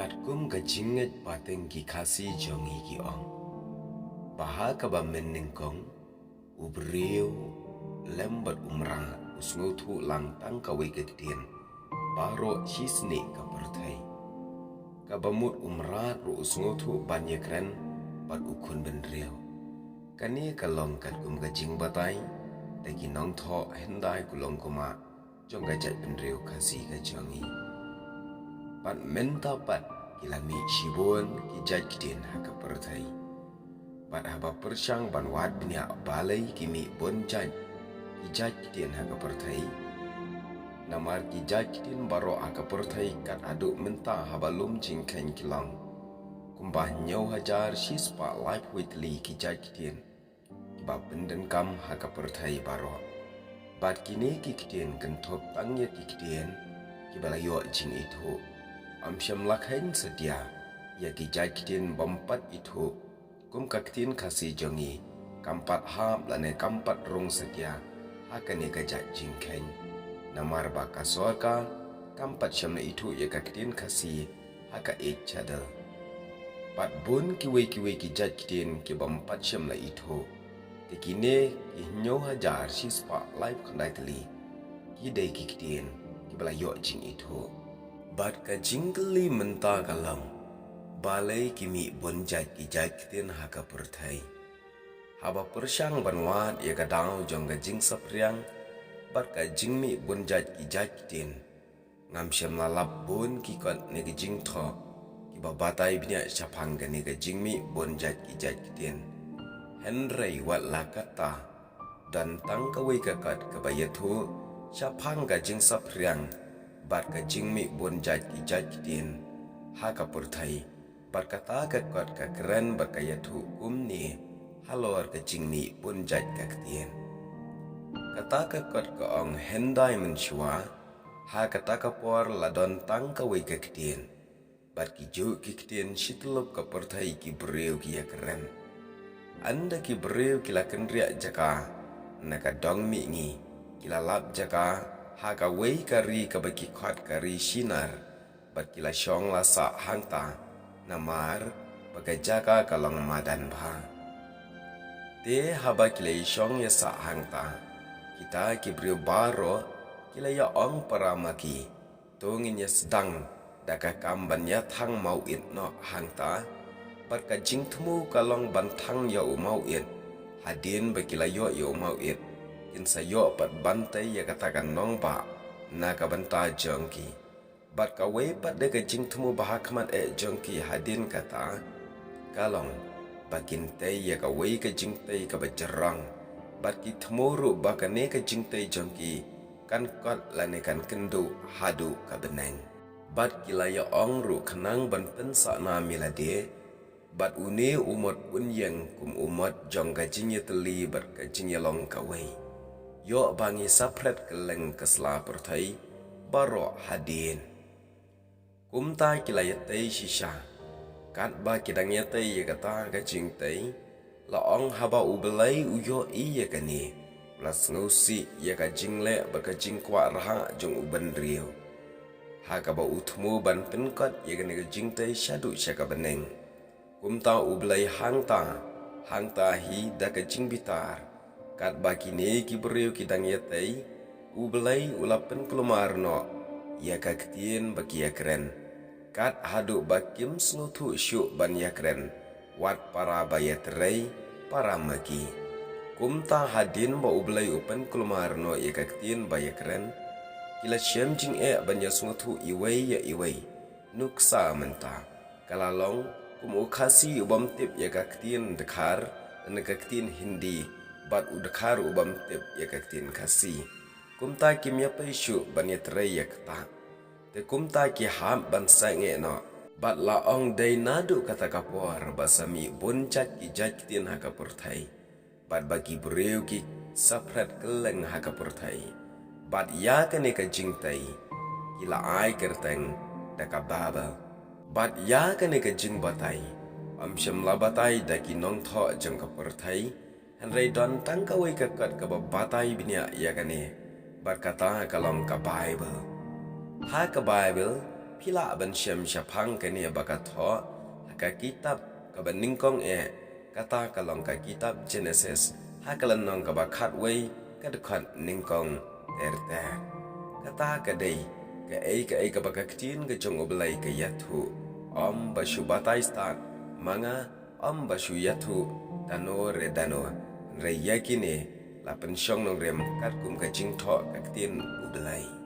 Kat kum ka jinget pateng ki kasi jongi ki ong. Baha ka ba menning kong ubreu lembat umra usngutu lang tang ka wiket dien. Baro shisne ka pertai. Ka bamut umra ru usngutu banyekren pat ukun benreu. Kani kalong kat kum ka jing batai dagi nong tho hendai kulong kuma jong gajat benreu kasi ka jongi. Pat menta pat kilami shibon kijat kidin haka pertai. Pat haba persyang ban wad binia balai kimi bonjat kijat kidin haka pertai. Namar kijat kidin baro haka pertai kat aduk menta haba lum jingkain kilang. Kumbah nyau hajar shispa life weekly kijat kidin. Kiba benden kam haka pertai baro. Bat kini kikidin kentop tangnya kikidin kibalayo jing itu. Amsyam lakhain sedia ya kijat kidin bompat itu kum kaktin kasi jongi kampat hab lane kampat rong sedia hakane gajat jingkain namar baka soka kampat syamna itu ya kaktin kasi haka chadal pat bun kiwe kijat kidin ki bompat syamna itu tekine kinyo hajar shispa live kondai kidai kikidin kibalayo jing itu. Bat ka jingkeli menta kalang balai kimi bonjat kijat kitin haka pertai. Haba persyang banwat ya kadang jong ka jing sapriang bat ka jingmi bonjat kijat kitin. Ngam syam lalap bon kikot ne ka jing tho kiba batai binya syapang ka ne ka jingmi bonjat kijat kitin. Henry wat lakata dan tang ka wei kakat kabayatu syapang ka jing sapriang bat ka jingmi bonjat kijat kitin haka pertai bat kata ka kot ka keren bat ka yatu umni halor ka jingmi bonjat ka kitin kata ka kot ka ong hendai mensyua ha kata ka por ladon tang ka wei ka kitin bat ki ju ki kitin shitlup ka pertai ki breu ki ya keren anda ki breu ki la kendria jaka naka dong mi ngi kila lap jaka haka wei kari ka baki khot kari sinar bat kila syong la sa hangta namar bagai jaga kalong madan bha te haba kila syong ya sa hangta kita kibriu baro kila ya ong paramaki tungin ya sedang daka kamban ya thang mau it no hangta bat ka jing thmu kalong bantang ya mau it hadin bakila yo mau it kin sayo pat bantai ya katakan nong ba na ka banta jongki bat ka we pat de ka jing thmu bahakmat jongki hadin kata kalong bakin tai ya ka we ka jing tai ka bajarang bat ki thmu ru ba ka ne ka jing tai jongki kan kot lane kan kendu hadu ka beneng bat kilaya ong ru khnang ban pen sa na milade bat une umot unyeng kum umot jong ka jing ya teli bat ka jing ya long ka we yo bangi sapret keleng kesla pertai baro hadin kumta kilayatay shisha kat ba kidang yatay ya kata ka jingtay laong haba ubelay uyo iya kani plus ngusi ya ka jingle ba ka jingkwa raha jong uban riyo ha ka ba utmu ban penkot ya kani ka jingtay syadu syaka beneng kumta ubelay hangta hi da ka jingbitar kat bakine ki breu kidang yatai ubelai ulapen kelumar no ya ka ketien baki ya keren kat hadu bakim slutu syuk ban ya keren wat para bayat rei para maki kumta hadin ba ubelai upen kelumar no ya ka ketien baya keren kila syam jing ban ya slutu iwei ya iwei nuksa menta kalalong kum ukasi ubam tip ya ka ketien dekar dan ka ketien hindi bat udakar ubam tip ya kaktin kasi kumta kimya paisyu ban ya terai ya kata te kumta ki ham ban sange no bat laong day nadu kata kapor basami boncat ki jatkin haka pertai bat bagi breu ki saprat keleng haka pertai bat ya kane ka jingtai kila ai kerteng daka baba bat ya kane ka jing batai amsyam labatai daki nong tho jang ka pertai Henry don tangka wei kakat ka babatai binia ya kane berkata kalong ka Bible ha ka Bible pila ban syam syapang kani bakatho haka kitab kaban ningkong kata kalong ka kitab Genesis hakalan nong ka bakat wei kadkhat ningkong ter kata kadai ka ka bakaktin ka jong oblai ka yathu om bashu batai stat manga om bashu yathu dano re yakine la pensyong nong rem kat kum ka jingtho kaktin oblai